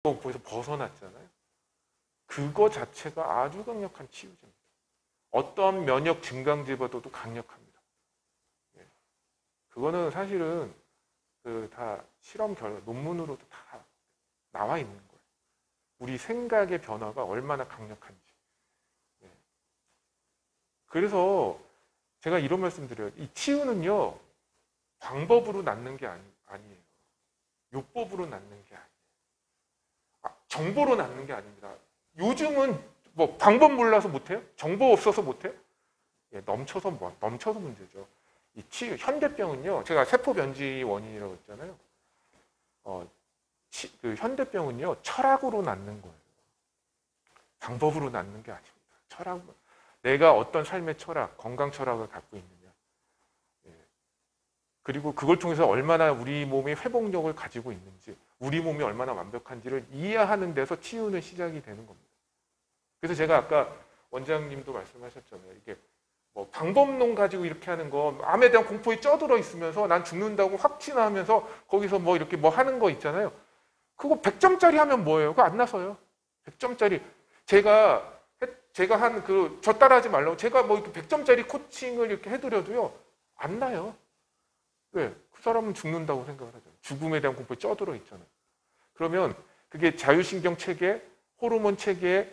공포에서 벗어났잖아요. 그거 자체가 아주 강력한 치유제입니다. 어떤 면역 증강제보다도 강력합니다. 예. 그거는 사실은 다 실험 결과, 논문으로도 다 나와 있는 거예요. 우리 생각의 변화가 얼마나 강력한지. 예. 그래서 제가 이런 말씀 드려요. 이 치유는요, 방법으로 낫는 게 아니에요. 요법으로 낫는 게 아니에요. 정보로 낫는 게 아닙니다. 요즘은 뭐 방법 몰라서 못해요? 정보 없어서 못해요? 예, 넘쳐서 문제죠. 이 치유, 현대병은요, 제가 세포 변지 원인이라고 했잖아요. 그 현대병은요, 철학으로 낫는 거예요. 방법으로 낫는 게 아닙니다. 철학으로. 내가 어떤 삶의 철학, 건강 철학을 갖고 있느냐. 예. 그리고 그걸 통해서 얼마나 우리 몸이 회복력을 가지고 있는지, 우리 몸이 얼마나 완벽한지를 이해하는 데서 치유는 시작이 되는 겁니다. 그래서 제가 아까 원장님도 말씀하셨잖아요. 이게 뭐 방법론 가지고 이렇게 하는 거, 암에 대한 공포에 쪄들어 있으면서 난 죽는다고 확신하면서 거기서 뭐 이렇게 뭐 하는 거 있잖아요. 그거 100점짜리 하면 뭐예요? 그거 안 나서요. 100점짜리. 제가 한 저 따라하지 말라고 제가 뭐 이렇게 100점짜리 코칭을 이렇게 해드려도요, 안 나요. 왜? 그 사람은 죽는다고 생각을 하잖아요. 죽음에 대한 공포에 쪄들어 있잖아요. 그러면 그게 자율신경 체계, 호르몬 체계에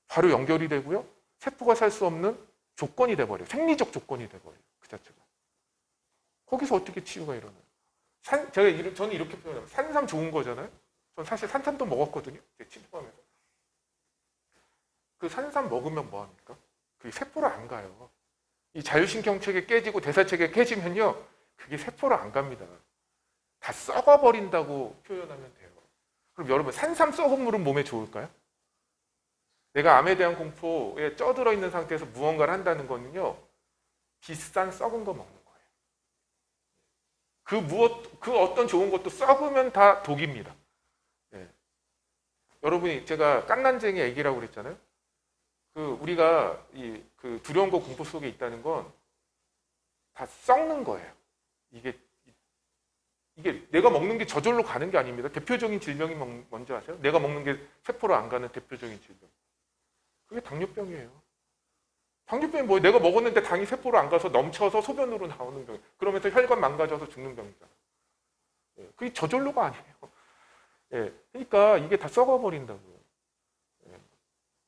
바로 연결이 되고요. 세포가 살 수 없는 조건이 돼버려요. 생리적 조건이 돼버려요. 그 자체가. 거기서 어떻게 치유가 일어나요? 저는 이렇게 표현해요. 산삼 좋은 거잖아요. 전 사실 산삼도 먹었거든요. 치료하면서. 그 산삼 먹으면 뭐합니까? 그게 세포로 안 가요. 이 자율신경 체계 깨지고 대사체계 깨지면요, 그게 세포로 안 갑니다. 다 썩어버린다고 표현하면 돼요. 그럼 여러분, 산삼 썩은 물은 몸에 좋을까요? 내가 암에 대한 공포에 쪄들어 있는 상태에서 무언가를 한다는 거는요, 비싼 썩은 거 먹는 거예요. 그 어떤 좋은 것도 썩으면 다 독입니다. 네. 여러분이 제가 깐난쟁이 애기라고 그랬잖아요. 우리가 그 두려운 거 공포 속에 있다는 건 다 썩는 거예요. 이게 내가 먹는 게 저절로 가는 게 아닙니다. 대표적인 질병이 뭔지 아세요? 내가 먹는 게 세포로 안 가는 대표적인 질병. 그게 당뇨병이에요. 당뇨병이 뭐예요? 내가 먹었는데 당이 세포로 안 가서 넘쳐서 소변으로 나오는 병. 그러면서 혈관 망가져서 죽는 병이잖아요. 예, 그게 저절로가 아니에요. 예, 그러니까 이게 다 썩어버린다고요. 예.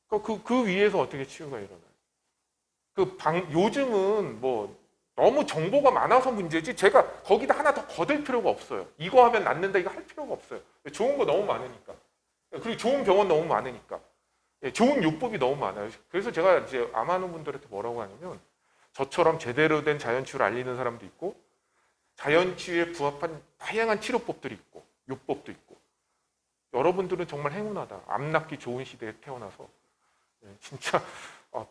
그 위에서 어떻게 치유가 일어나요? 요즘은 뭐 너무 정보가 많아서 문제지 제가 거기다 하나 더 거들 필요가 없어요. 이거 하면 낫는다 이거 할 필요가 없어요. 좋은 거 너무 많으니까. 그리고 좋은 병원 너무 많으니까. 좋은 요법이 너무 많아요. 그래서 제가 이제 암하는 분들한테 뭐라고 하냐면, 저처럼 제대로 된 자연치유를 알리는 사람도 있고, 자연치유에 부합한 다양한 치료법들이 있고, 요법도 있고. 여러분들은 정말 행운하다. 암 낫기 좋은 시대에 태어나서. 진짜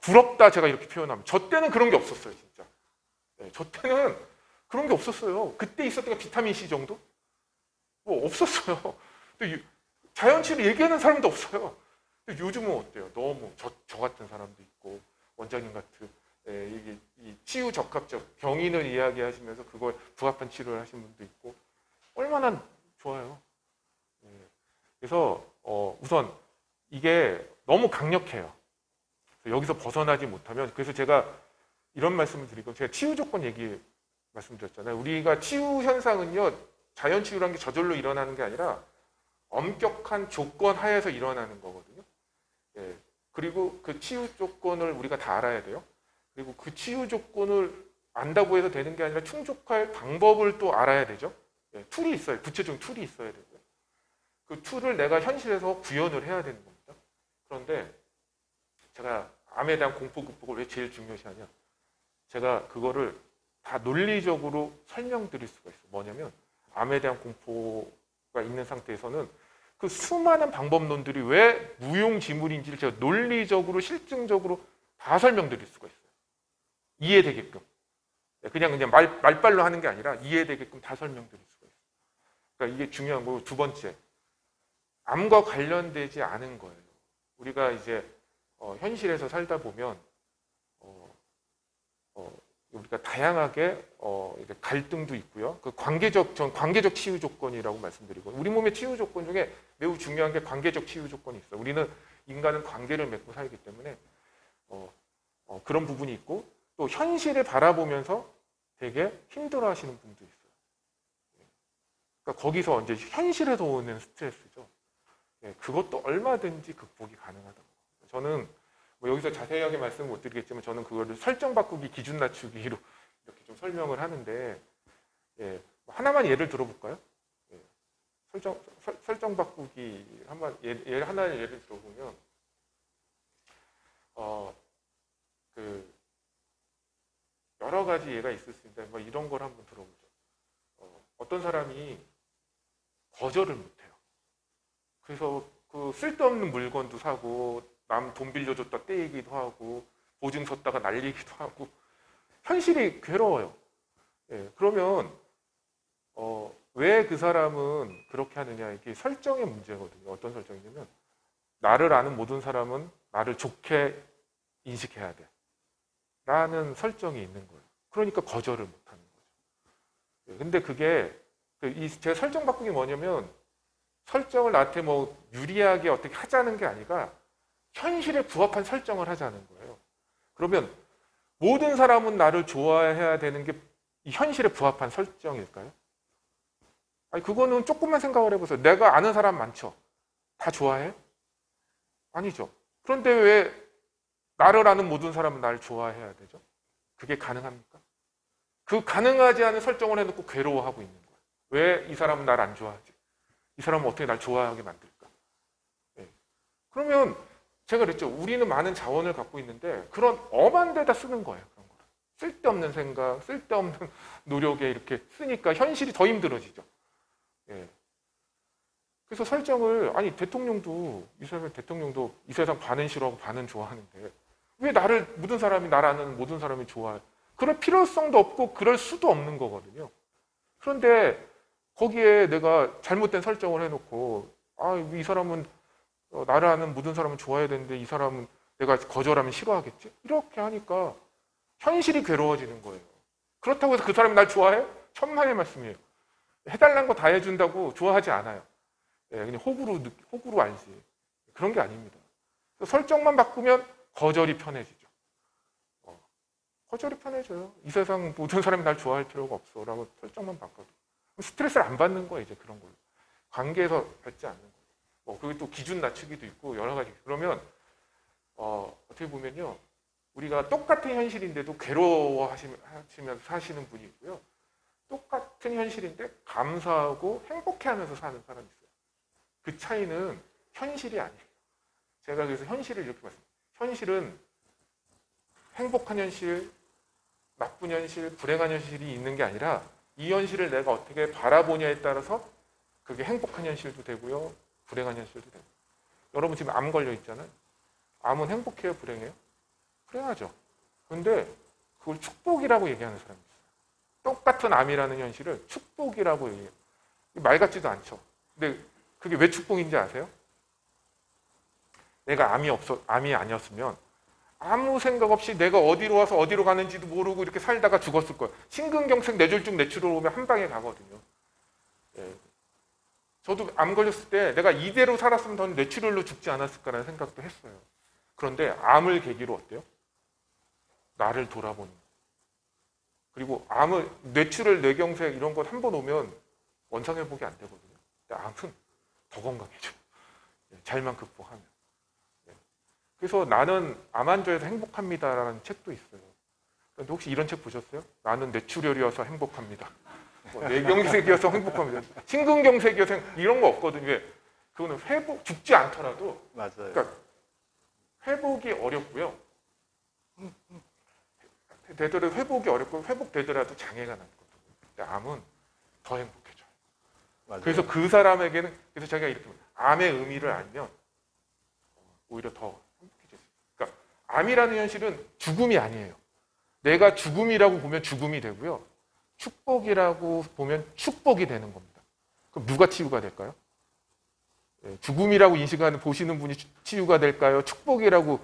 부럽다 제가 이렇게 표현하면. 저 때는 그런 게 없었어요, 진짜. 저 때는 그런 게 없었어요. 그때 있었던 게 비타민C 정도? 뭐 없었어요. 자연치유를 얘기하는 사람도 없어요. 요즘은 어때요? 너무 저 같은 사람도 있고, 원장님 같은 이 치유 적합적 병인을 이야기하시면서 그걸 부합한 치료를 하시는 분도 있고, 얼마나 좋아요. 그래서 우선 이게 너무 강력해요. 여기서 벗어나지 못하면, 그래서 제가 이런 말씀을 드리고, 제가 치유 조건 말씀드렸잖아요. 우리가 치유 현상은요, 자연 치유라는 게 저절로 일어나는 게 아니라 엄격한 조건 하에서 일어나는 거거든요. 예. 그리고 그 치유 조건을 우리가 다 알아야 돼요. 그리고 그 치유 조건을 안다고 해서 되는 게 아니라 충족할 방법을 또 알아야 되죠. 예. 툴이 있어요. 구체적인 툴이 있어야 되고요. 그 툴을 내가 현실에서 구현을 해야 되는 겁니다. 그런데 제가 암에 대한 공포 극복을 왜 제일 중요시하냐. 제가 그거를 다 논리적으로 설명드릴 수가 있어요. 뭐냐면, 암에 대한 공포가 있는 상태에서는 그 수많은 방법론들이 왜 무용지물인지를 제가 논리적으로, 실증적으로 다 설명드릴 수가 있어요. 이해되게끔. 그냥 말빨로 하는 게 아니라 이해되게끔 다 설명드릴 수가 있어요. 그러니까 이게 중요한 거고, 두 번째, 암과 관련되지 않은 거예요. 우리가 이제 현실에서 살다 보면 우리가 다양하게 이렇게 갈등도 있고요. 그 관계적 치유 조건이라고 말씀드리고, 우리 몸의 치유 조건 중에 매우 중요한 게 관계적 치유 조건이 있어요. 우리는 인간은 관계를 맺고 살기 때문에 그런 부분이 있고, 또 현실을 바라보면서 되게 힘들어하시는 분도 있어요. 그러니까 거기서 이제 현실에서 오는 스트레스죠. 그것도 얼마든지 극복이 가능하다고. 저는 뭐 여기서 자세하게 말씀 못 드리겠지만, 저는 그거를 설정 바꾸기, 기준 낮추기로 이렇게 좀 설명을 하는데, 하나만 예를 들어볼까요? 설정 바꾸기 한번 하나의 예를 들어보면, 여러 가지 예가 있을 수 있는데, 뭐 이런 걸 한번 들어보죠. 어떤 사람이 거절을 못해요. 그래서 그 쓸데없는 물건도 사고, 남 돈 빌려줬다 떼이기도 하고, 보증 섰다가 날리기도 하고, 현실이 괴로워요. 그러면 왜 그 사람은 그렇게 하느냐, 이게 설정의 문제거든요. 어떤 설정이냐면, 나를 아는 모든 사람은 나를 좋게 인식해야 돼 라는 설정이 있는 거예요. 그러니까 거절을 못하는 거죠. 근데 그게 제 설정 바꾸기 뭐냐면, 설정을 나한테 뭐 유리하게 어떻게 하자는 게 아니라 현실에 부합한 설정을 하자는 거예요. 그러면 모든 사람은 나를 좋아해야 되는 게 이 현실에 부합한 설정일까요? 아니, 그거는 조금만 생각을 해보세요. 내가 아는 사람 많죠? 다 좋아해? 아니죠. 그런데 왜 나를 아는 모든 사람은 나를 좋아해야 되죠? 그게 가능합니까? 그 가능하지 않은 설정을 해놓고 괴로워하고 있는 거예요. 왜 이 사람은 나를 안 좋아하지? 이 사람은 어떻게 날 좋아하게 만들까? 그러면 제가 그랬죠. 우리는 많은 자원을 갖고 있는데 그런 엄한 데다 쓰는 거예요. 그런 거. 쓸데없는 생각, 쓸데없는 노력에 이렇게 쓰니까 현실이 더 힘들어지죠. 그래서 설정을, 아니, 이스라엘 대통령도 이 세상 반은 싫어하고 반은 좋아하는데, 왜 모든 사람이 나를 아는 모든 사람이 좋아해? 그럴 필요성도 없고 그럴 수도 없는 거거든요. 그런데 거기에 내가 잘못된 설정을 해놓고, 이 사람은 나를 아는 모든 사람은 좋아해야 되는데 이 사람은 내가 거절하면 싫어하겠지? 이렇게 하니까 현실이 괴로워지는 거예요. 그렇다고 해서 그 사람이 날 좋아해? 천만의 말씀이에요. 해달라는 거 다 해준다고 좋아하지 않아요. 그냥 호구로 알지. 그런 게 아닙니다. 설정만 바꾸면 거절이 편해지죠. 거절이 편해져요. 이 세상 모든 사람이 날 좋아할 필요가 없어 라고 설정만 바꿔도 스트레스를 안 받는 거예요. 이제 그런 걸로. 관계에서 받지 않는 거예요. 그리고 또 기준 낮추기도 있고 여러 가지. 그러면 어떻게 보면요, 우리가 똑같은 현실인데도 괴로워하시면서 사시는 분이 있고요, 똑같은 현실인데 감사하고 행복해하면서 사는 사람이 있어요. 그 차이는 현실이 아니에요. 제가 그래서 현실을 이렇게 봤습니다. 현실은 행복한 현실, 나쁜 현실, 불행한 현실이 있는 게 아니라 이 현실을 내가 어떻게 바라보냐에 따라서 그게 행복한 현실도 되고요, 불행한 현실도 되고. 여러분 지금 암 걸려 있잖아요. 암은 행복해요, 불행해요? 불행하죠. 그런데 그걸 축복이라고 얘기하는 사람이 있어요. 똑같은 암이라는 현실을 축복이라고 얘기해요. 말 같지도 않죠. 근데 그게 왜 축복인지 아세요? 내가 암이 아니었으면 아무 생각 없이 내가 어디로 와서 어디로 가는지도 모르고 이렇게 살다가 죽었을 거예요. 심근경색, 뇌졸중, 뇌출혈 오면 한 방에 가거든요. 저도 암 걸렸을 때 내가 이대로 살았으면 저는 뇌출혈로 죽지 않았을까라는 생각도 했어요. 그런데 암을 계기로 어때요? 나를 돌아보는. 그리고 뇌출혈, 뇌경색 이런 것 한 번 오면 원상회복이 안 되거든요. 근데 암은 더 건강해져. 잘만 극복하면. 그래서 나는 암 환자여서 행복합니다라는 책도 있어요. 그런데 혹시 이런 책 보셨어요? 나는 뇌출혈이어서 행복합니다. 뇌경색이어서 행복합니다. 심근경색이어서 이런 거 없거든요. 왜? 그거는 죽지 않더라도. 맞아요. 그러니까 회복이 어렵고요. 되더라도 회복이 어렵고 회복되더라도 장애가 남거든요. 근데 암은 더 행복해져요. 맞아요. 그래서 그 사람에게는, 그래서 제가 이렇게 암의 의미를 알면 오히려 더 행복해져요. 그러니까 암이라는 현실은 죽음이 아니에요. 내가 죽음이라고 보면 죽음이 되고요, 축복이라고 보면 축복이 되는 겁니다. 그럼 누가 치유가 될까요? 죽음이라고 보시는 분이 치유가 될까요? 축복이라고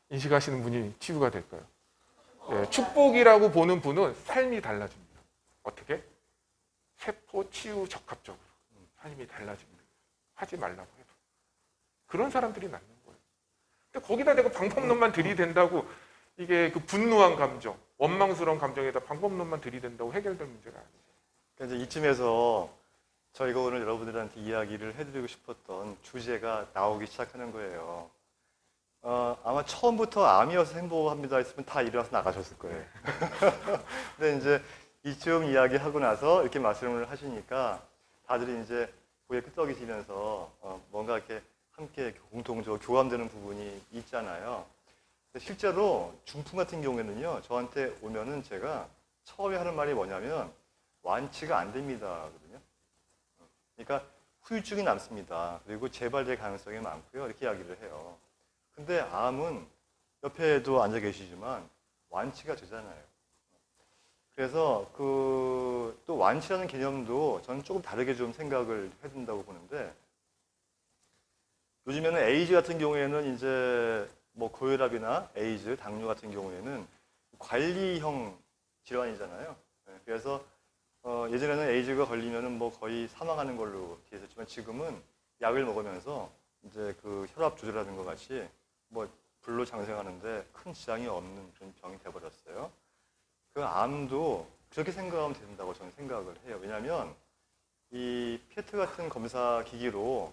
인식하시는 분이 치유가 될까요? 예, 축복이라고 보는 분은 삶이 달라집니다. 어떻게? 세포 치유 적합적으로 삶이 달라집니다. 하지 말라고 해도. 그런 사람들이 낫는 거예요. 근데 거기다 내가 방법론만 들이댄다고 이게 그 분노한 감정, 원망스러운 감정에다 방법론만 들이댄다고 해결될 문제가 아니에요. 그러니까 이제 이쯤에서 저희가 오늘 여러분들한테 이야기를 해드리고 싶었던 주제가 나오기 시작하는 거예요. 아마 처음부터 암이어서 행복합니다 했으면 다 일어나서 나가셨을 거예요. 근데 이제 이쯤 이야기하고 나서 이렇게 말씀을 하시니까 다들 이제 고개 끄덕이시면서 뭔가 이렇게 함께 공통적으로 교감되는 부분이 있잖아요. 근데 실제로 중풍 같은 경우에는요, 저한테 오면은 제가 처음에 하는 말이 뭐냐면 완치가 안 됩니다. 거든요. 그러니까 후유증이 남습니다. 그리고 재발될 가능성이 많고요. 이렇게 이야기를 해요. 근데 암은 옆에도 앉아 계시지만 완치가 되잖아요. 그래서 또 완치라는 개념도 저는 조금 다르게 좀 생각을 해야 된다고 보는데, 요즘에는 에이즈 같은 경우에는 이제 뭐 고혈압이나 에이즈, 당뇨 같은 경우에는 관리형 질환이잖아요. 그래서 예전에는 에이즈가 걸리면은 뭐 거의 사망하는 걸로 돼 있었지만 지금은 약을 먹으면서 이제 그 혈압 조절하는 것 같이 뭐 불로 장생하는데 큰 지장이 없는 그런 병이 돼버렸어요. 그 암도 그렇게 생각하면 된다고 저는 생각을 해요. 왜냐하면 이 PET 같은 검사 기기로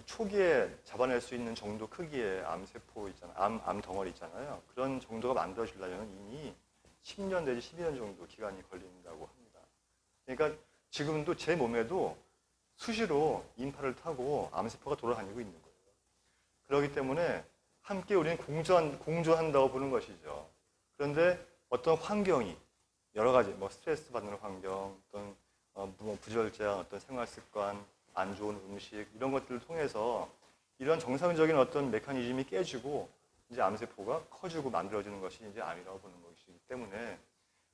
초기에 잡아낼 수 있는 정도 크기의 암세포 있잖아요. 암 덩어리 있잖아요. 그런 정도가 만들어지려면 이미 10년 내지 12년 정도 기간이 걸린다고 합니다. 그러니까 지금도 제 몸에도 수시로 인파를 타고 암세포가 돌아다니고 있는 거예요. 그렇기 때문에 함께 우리는 공존한다고 보는 것이죠. 그런데 어떤 환경이 여러 가지 뭐 스트레스 받는 환경, 어떤 부절제한 어떤 생활 습관, 안 좋은 음식 이런 것들을 통해서 이런 정상적인 어떤 메커니즘이 깨지고 이제 암세포가 커지고 만들어지는 것이 이제 암이라고 보는 것이기 때문에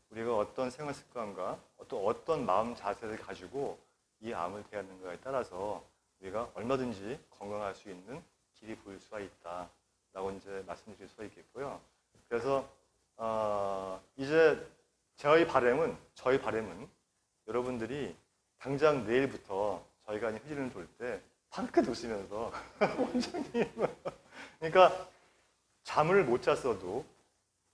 우리가 어떤 생활 습관과 어떤 마음 자세를 가지고 이 암을 대하는가에 따라서 우리가 얼마든지 건강할 수 있는 길이 보일 수가 있다라고 이제 말씀드릴 수가 있겠고요. 그래서 이제 저희 바람은 여러분들이 당장 내일부터 저희가 휴지를 돌 때 방긋 웃으면서 원장님 그러니까 잠을 못 잤어도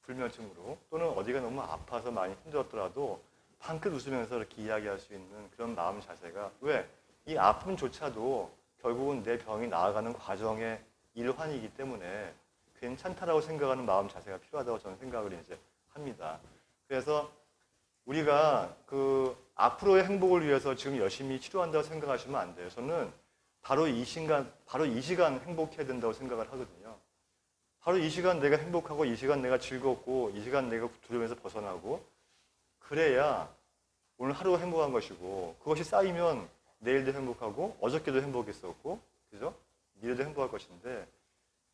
불면증으로 또는 어디가 너무 아파서 많이 힘들었더라도 방긋 웃으면서 이렇게 이야기할 수 있는 그런 마음 자세가 왜? 이 아픔조차도 결국은 내 병이 나아가는 과정의 일환이기 때문에 괜찮다라고 생각하는 마음 자세가 필요하다고 저는 생각을 이제 합니다. 그래서 우리가 그 앞으로의 행복을 위해서 지금 열심히 치료한다고 생각하시면 안 돼요. 저는 바로 이 시간 행복해야 된다고 생각을 하거든요. 바로 이 시간 내가 행복하고 이 시간 내가 즐겁고 이 시간 내가 두려움에서 벗어나고 그래야 오늘 하루가 행복한 것이고 그것이 쌓이면 내일도 행복하고 어저께도 행복했었고 그죠? 미래도 행복할 것인데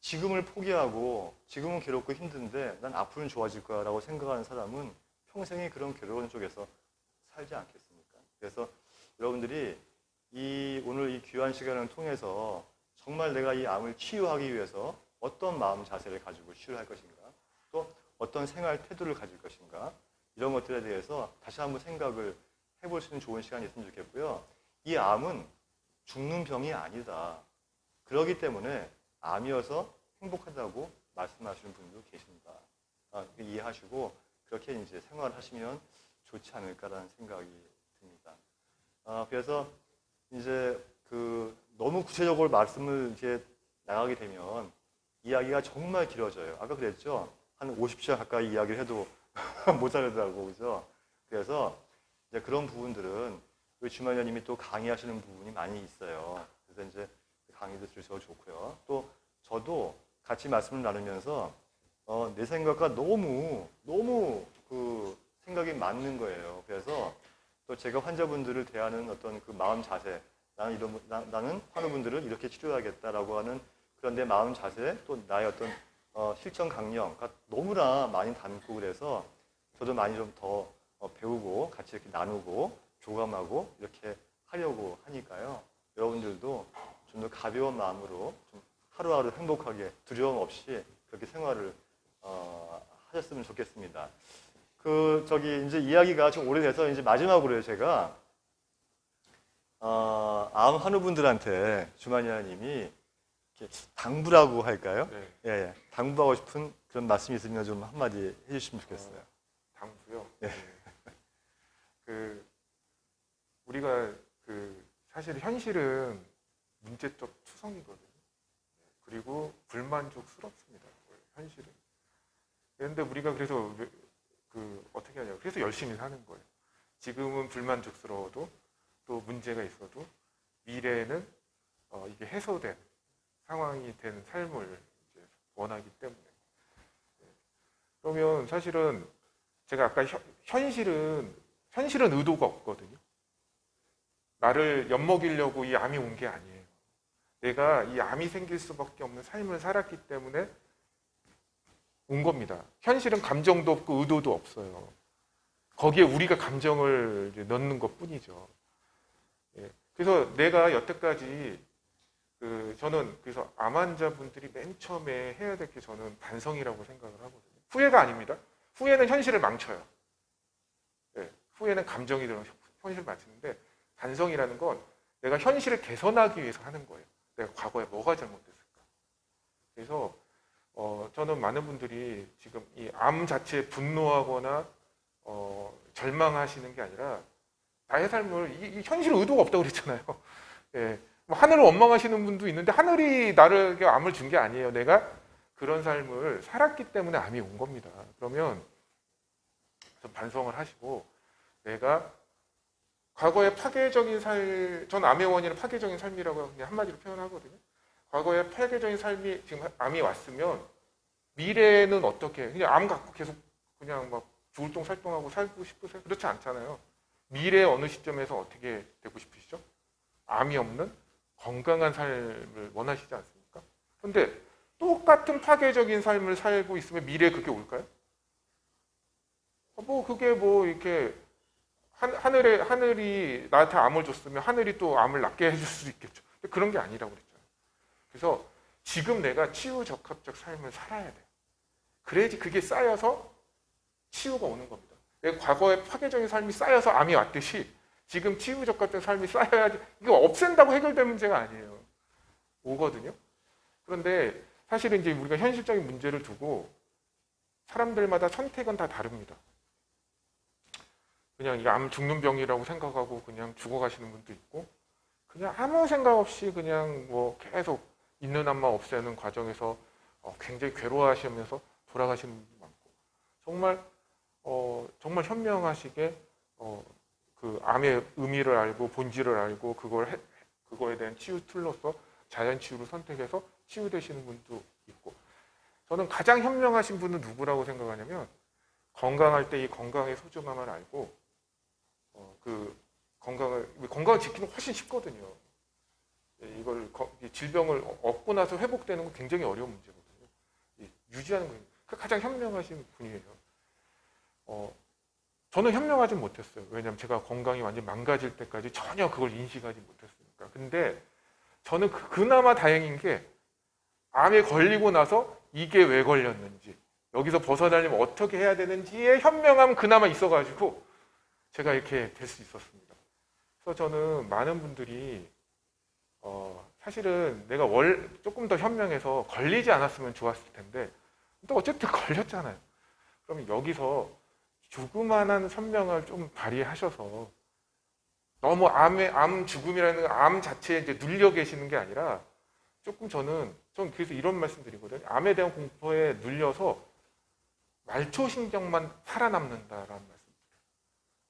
지금을 포기하고 지금은 괴롭고 힘든데 난 앞으로는 좋아질 거라고 생각하는 사람은 평생에 그런 괴로운 쪽에서 살지 않겠습니까? 그래서 여러분들이 오늘 이 귀한 시간을 통해서 정말 내가 이 암을 치유하기 위해서 어떤 마음 자세를 가지고 치유할 것인가 또 어떤 생활 태도를 가질 것인가 이런 것들에 대해서 다시 한번 생각을 해볼 수 있는 좋은 시간이 있으면 좋겠고요. 이 암은 죽는 병이 아니다. 그렇기 때문에 암이어서 행복하다고 말씀하시는 분도 계십니다. 이해하시고 그렇게 이제 생활하시면 좋지 않을까라는 생각이 듭니다. 그래서 이제 너무 구체적으로 말씀을 이제 나가게 되면 이야기가 정말 길어져요. 아까 그랬죠? 한 50시간 가까이 이야기를 해도 모자르더라고, 그죠? 그래서 이제 그런 부분들은 우리 주말녀님이 또 강의하시는 부분이 많이 있어요. 그래서 이제 강의도 들으셔도 좋고요. 또 저도 같이 말씀을 나누면서 내 생각과 너무 그 생각이 맞는 거예요. 그래서 또 제가 환자분들을 대하는 어떤 그 마음 자세, 나는 환우분들을 이렇게 치료해야겠다라고 하는 그런 내 마음 자세, 또 나의 어떤 실천 강령가 너무나 많이 담고 그래서 저도 많이 좀 더 배우고 같이 이렇게 나누고 교감하고 이렇게 하려고 하니까요. 여러분들도 좀 더 가벼운 마음으로 좀 하루하루 행복하게 두려움 없이 그렇게 생활을 하셨으면 좋겠습니다. 이제 이야기가 좀 오래돼서 이제 마지막으로요, 제가, 암 환우분들한테 주만이아님이 당부라고 할까요? 네. 예, 예. 당부하고 싶은 그런 말씀이 있으면 좀 한마디 해주시면 좋겠어요. 당부요. 네. 우리가 사실 현실은 문제적 투성이거든요. 그리고 불만족스럽습니다. 현실은. 그런데 우리가 그래서 어떻게 하냐고. 그래서 열심히 사는 거예요. 지금은 불만족스러워도 또 문제가 있어도 미래에는 이게 해소된 상황이 된 삶을 이제 원하기 때문에. 그러면 사실은 제가 아까 현실은 의도가 없거든요. 나를 엿먹이려고 이 암이 온 게 아니에요. 내가 이 암이 생길 수밖에 없는 삶을 살았기 때문에 온 겁니다. 현실은 감정도 없고 의도도 없어요. 거기에 우리가 감정을 이제 넣는 것 뿐이죠. 예. 그래서 내가 여태까지 저는 그래서 암 환자분들이 맨 처음에 해야 될 게 저는 반성이라고 생각을 하거든요. 후회가 아닙니다. 후회는 현실을 망쳐요. 예. 후회는 감정이 들어서 현실을 망치는데 반성이라는 건 내가 현실을 개선하기 위해서 하는 거예요. 내가 과거에 뭐가 잘못됐을까. 그래서 저는 많은 분들이 지금 이 암 자체에 분노하거나 절망하시는 게 아니라 나의 삶을 이 현실 의도가 없다고 그랬잖아요. 예. 뭐 하늘을 원망하시는 분도 있는데 하늘이 나에게 암을 준 게 아니에요. 내가 그런 삶을 살았기 때문에 암이 온 겁니다. 그러면 좀 반성을 하시고 내가 과거의 파괴적인 전 암의 원인은 파괴적인 삶이라고 그냥 한마디로 표현하거든요. 과거의 파괴적인 삶이 지금 암이 왔으면 미래는 어떻게 그냥 암 갖고 계속 그냥 막 죽을 똥 살 똥하고 살고 싶으세요? 그렇지 않잖아요. 미래 어느 시점에서 어떻게 되고 싶으시죠? 암이 없는 건강한 삶을 원하시지 않습니까? 그런데 똑같은 파괴적인 삶을 살고 있으면 미래에 그게 올까요? 그게 이렇게 하늘이 나한테 암을 줬으면 하늘이 또 암을 낫게 해줄 수도 있겠죠. 근데 그런 게 아니라고 그랬잖아요. 그래서 지금 내가 치유적합적 삶을 살아야 돼요. 그래야지 그게 쌓여서 치유가 오는 겁니다. 내가 과거에 파괴적인 삶이 쌓여서 암이 왔듯이 지금 치유적합적 삶이 쌓여야지 이거 없앤다고 해결될 문제가 아니에요. 오거든요. 그런데 사실은 이제 우리가 현실적인 문제를 두고 사람들마다 선택은 다 다릅니다. 그냥 이 암 죽는 병이라고 생각하고 그냥 죽어가시는 분도 있고 그냥 아무 생각 없이 그냥 계속 있는 암만 없애는 과정에서 굉장히 괴로워하시면서 돌아가시는 분도 많고 정말 현명하시게 그 암의 의미를 알고 본질을 알고 그거에 대한 치유 툴로서 자연 치유를 선택해서 치유되시는 분도 있고 저는 가장 현명하신 분은 누구라고 생각하냐면 건강할 때 이 건강의 소중함을 알고 건강을 지키는 훨씬 쉽거든요. 질병을 얻고 나서 회복되는 건 굉장히 어려운 문제거든요. 유지하는 건 가장 현명하신 분이에요. 저는 현명하지 못했어요. 왜냐하면 제가 건강이 완전히 망가질 때까지 전혀 그걸 인식하지 못했으니까. 근데 저는 그나마 다행인 게 암에 걸리고 나서 이게 왜 걸렸는지 여기서 벗어나려면 어떻게 해야 되는지의 현명함 그나마 있어가지고 제가 이렇게 될 수 있었습니다. 그래서 저는 많은 분들이 사실은 내가 조금 더 현명해서 걸리지 않았으면 좋았을 텐데 또 어쨌든 걸렸잖아요. 그럼 여기서 조그만한 현명을 좀 발휘하셔서 너무 암 죽음이라는 암 자체에 이제 눌려 계시는 게 아니라 조금 저는 그래서 이런 말씀 드리거든요. 암에 대한 공포에 눌려서 말초신경만 살아남는다라는 말씀.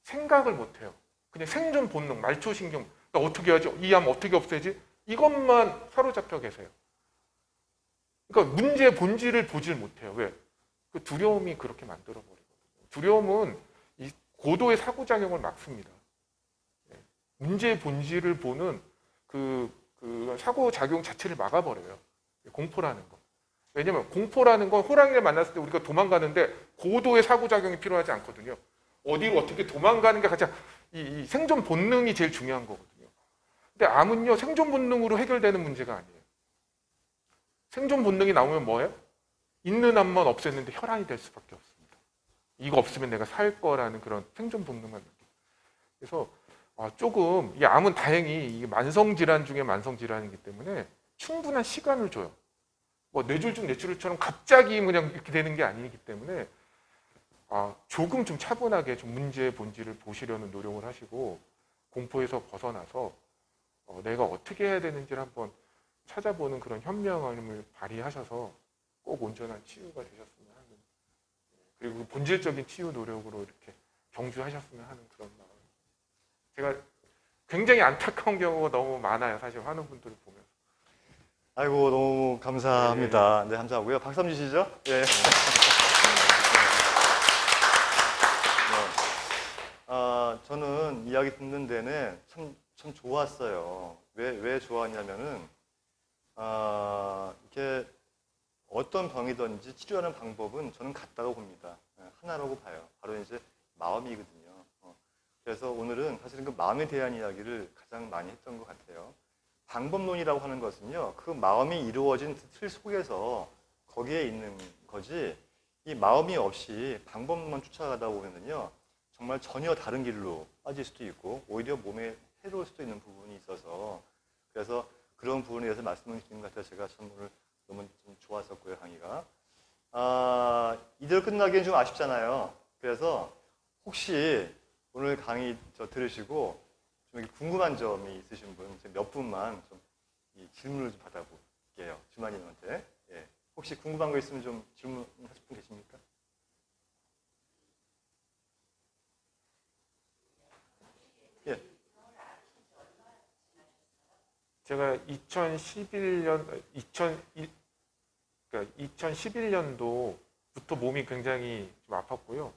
생각을 못해요. 그냥 생존 본능, 말초신경. 나 어떻게 하지? 이 암 어떻게 없애지? 이것만 사로잡혀 계세요. 그러니까 문제의 본질을 보질 못해요. 왜? 그 두려움이 그렇게 만들어버리거든요. 두려움은 이 고도의 사고작용을 막습니다. 문제의 본질을 보는 그 사고작용 자체를 막아버려요. 공포라는 거. 왜냐면 공포라는 건 호랑이를 만났을 때 우리가 도망가는데 고도의 사고작용이 필요하지 않거든요. 어디로 어떻게 도망가는 게 가장 이 생존 본능이 제일 중요한 거거든요. 근데 암은요, 생존 본능으로 해결되는 문제가 아니에요. 생존 본능이 나오면 뭐예요? 있는 암만 없앴는데 혈안이 될 수밖에 없습니다. 이거 없으면 내가 살 거라는 그런 생존 본능만 느껴요. 그래서 조금 이 암은 다행히 이게 만성 질환 중에 만성 질환이기 때문에 충분한 시간을 줘요. 뭐 뇌졸중, 뇌출혈처럼 갑자기 그냥 이렇게 되는 게 아니기 때문에 조금 좀 차분하게 좀 문제의 본질을 보시려는 노력을 하시고 공포에서 벗어나서 내가 어떻게 해야 되는지를 한번 찾아보는 그런 현명함을 발휘하셔서 꼭 온전한 치유가 되셨으면 하는, 그리고 본질적인 치유 노력으로 이렇게 경주하셨으면 하는 그런 마음. 제가 굉장히 안타까운 경우가 너무 많아요. 사실 하는 분들을 보면. 아이고, 너무 감사합니다. 네, 감사하고요. 박수 한번 주시죠. 예. 네. 저는 이야기 듣는 데는 참 좋았어요. 왜 좋았냐면은, 이렇게 어떤 병이든지 치료하는 방법은 저는 같다고 봅니다. 하나라고 봐요. 바로 이제 마음이거든요. 그래서 오늘은 사실은 그 마음에 대한 이야기를 가장 많이 했던 것 같아요. 방법론이라고 하는 것은요, 그 마음이 이루어진 틀 속에서 거기에 있는 거지, 이 마음이 없이 방법만 쫓아가다 보면은요, 정말 전혀 다른 길로 빠질 수도 있고, 오히려 몸에 해로울 수도 있는 부분이 있어서, 그래서 그런 부분에 대해서 말씀을 드린 것 같아서 제가 참 오늘 너무 좀 좋았었고요, 강의가. 이대로 끝나기엔 좀 아쉽잖아요. 그래서 혹시 오늘 강의 들으시고 좀 궁금한 점이 있으신 분, 몇 분만 좀 질문을 좀 받아볼게요. 주만님한테. 예. 혹시 궁금한 거 있으면 좀 질문하실 분 계십니까? 예. 제가 2011년도부터 몸이 굉장히 좀 아팠고요.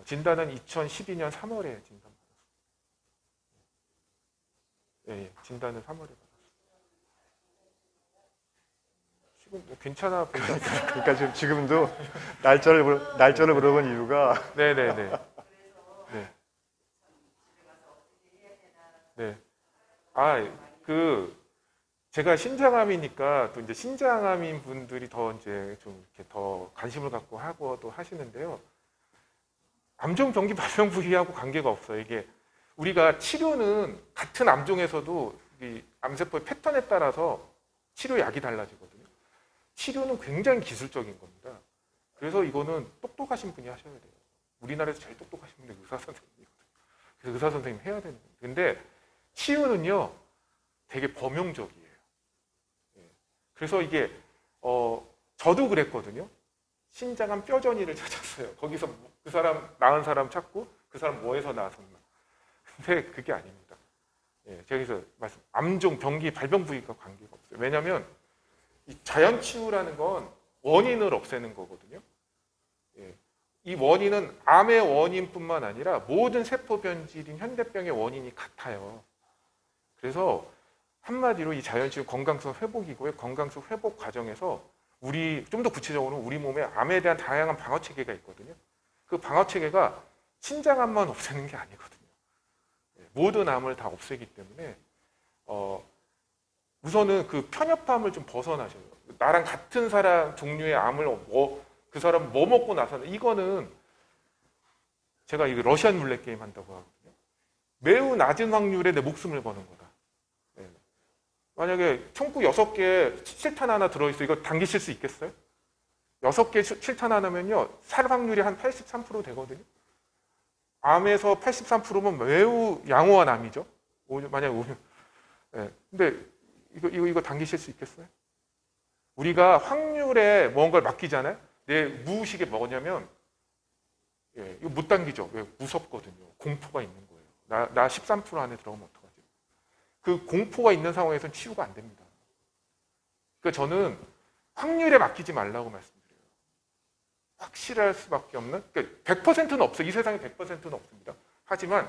진단은 2012년 3월에 진단받았어요. 예, 진단은 3월에 받았어요. 지금 괜찮아 보이죠? 그러니까 지금도 날짜를 물어본 이유가 네네네. 네. 제가 신장암이니까 또 이제 신장암인 분들이 더 이제 좀 이렇게 더 관심을 갖고 하고 또 하시는데요. 암종 병기 발병 부위하고 관계가 없어요. 이게 우리가 치료는 같은 암종에서도 이 암세포의 패턴에 따라서 치료약이 달라지거든요. 치료는 굉장히 기술적인 겁니다. 그래서 이거는 똑똑하신 분이 하셔야 돼요. 우리나라에서 제일 똑똑하신 분이 의사 선생님이거든요. 그래서 의사 선생님 해야 되는 거예요. 근데 치유는요, 되게 범용적이에요. 그래서 이게 저도 그랬거든요. 신장암 뼈전이를 찾았어요. 거기서 그 사람 나은 사람 찾고 그 사람 뭐해서 나았었나. 근데 그게 아닙니다. 제가 그래서 암종, 병기, 발병 부위가 관계가 없어요. 왜냐하면 이 자연 치유라는 건 원인을 없애는 거거든요. 이 원인은 암의 원인뿐만 아니라 모든 세포 변질인 현대병의 원인이 같아요. 그래서 한마디로 이 자연치유 건강성 회복이고요. 건강성 회복 과정에서 좀 더 구체적으로 우리 몸에 암에 대한 다양한 방어 체계가 있거든요. 그 방어 체계가 신장암만 없애는 게 아니거든요. 모든 암을 다 없애기 때문에 우선은 그 편협함을 좀 벗어나셔요. 나랑 같은 사람 종류의 암을 그 사람 뭐 먹고 나서는 이거는 제가 이거 러시안 룰렛 게임 한다고 하거든요. 매우 낮은 확률에 내 목숨을 거는 거다. 만약에 총구 6개 실탄 하나 들어있어. 이거 당기실 수 있겠어요? 6개 실탄 하나면요. 살 확률이 한 83% 되거든요. 암에서 83%면 매우 양호한 암이죠. 만약에 근데 이거 당기실 수 있겠어요? 우리가 확률에 뭔가를 맡기잖아요. 내 무의식에 뭐냐면 이거 못 당기죠. 왜? 무섭거든요. 공포가 있는 거예요. 나 13% 안에 들어가면 어떡하지? 그 공포가 있는 상황에서는 치유가 안 됩니다. 그러니까 저는 확률에 맡기지 말라고 말씀드려요. 확실할 수밖에 없는, 그러니까 100%는 없어요. 이 세상에 100%는 없습니다. 하지만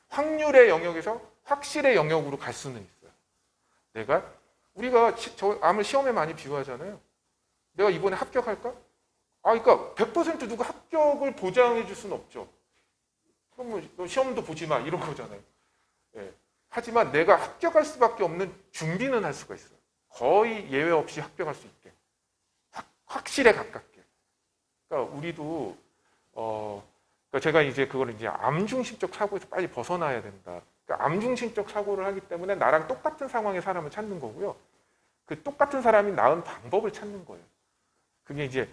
확률의 영역에서 확실의 영역으로 갈 수는 있어요. 우리가 저 암을 시험에 많이 비유하잖아요. 내가 이번에 합격할까? 그러니까 100% 누가 합격을 보장해 줄 수는 없죠. 그러면 너 시험도 보지 마 이런 거잖아요. 하지만 내가 합격할 수밖에 없는 준비는 할 수가 있어요. 거의 예외 없이 합격할 수 있게. 확실에 가깝게. 그러니까 우리도 그러니까 제가 이제 그걸 이제 암 중심적 사고에서 빨리 벗어나야 된다. 그러니까 암 중심적 사고를 하기 때문에 나랑 똑같은 상황의 사람을 찾는 거고요. 그 똑같은 사람이 나은 방법을 찾는 거예요. 그게 이제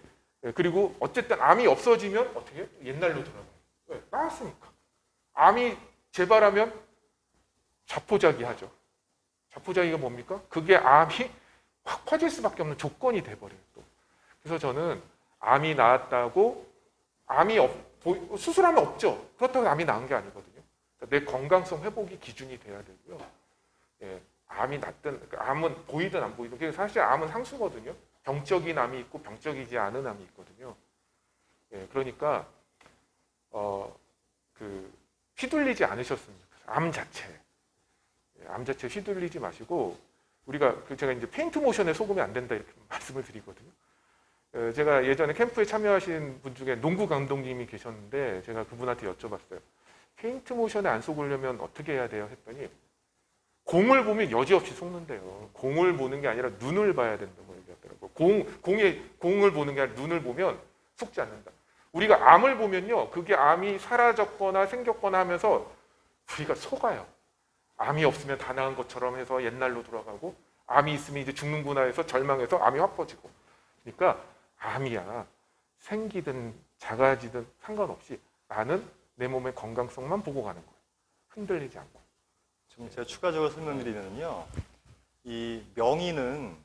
그리고 어쨌든 암이 없어지면 어떻게 해요? 옛날로 돌아가요. 왜? 나았으니까. 암이 재발하면 자포자기 하죠. 자포자기가 뭡니까? 그게 암이 확 퍼질 수밖에 없는 조건이 돼버려요. 또. 그래서 저는 암이 나았다고 수술하면 없죠. 그렇다고 암이 나은 게 아니거든요. 그러니까 내 건강성 회복이 기준이 돼야 되고요. 예, 암이 났든 암은 보이든 안 보이든 그래서 사실 암은 상수거든요. 병적인 암이 있고 병적이지 않은 암이 있거든요. 예, 그러니까 휘둘리지 않으셨으면 좋겠어요. 암 자체 휘둘리지 마시고 우리가 제가 이제 페인트 모션에 속으면 안 된다 이렇게 말씀을 드리거든요. 제가 예전에 캠프에 참여하신 분 중에 농구 감독님이 계셨는데 제가 그분한테 여쭤봤어요. 페인트 모션에 안 속으려면 어떻게 해야 돼요? 했더니 공을 보면 여지없이 속는데요. 공을 보는 게 아니라 눈을 봐야 된다고 얘기하더라고요. 공을 보는 게 아니라 눈을 보면 속지 않는다. 우리가 암을 보면요. 그게 암이 사라졌거나 생겼거나 하면서 우리가 속아요. 암이 없으면 다 나은 것처럼 해서 옛날로 돌아가고 암이 있으면 이제 죽는구나 해서 절망해서 암이 확 퍼지고. 그러니까 암이야. 생기든 작아지든 상관없이 나는 내 몸의 건강성만 보고 가는 거예요. 흔들리지 않고. 지금 제가 추가적으로 설명드리면요. 이 명의는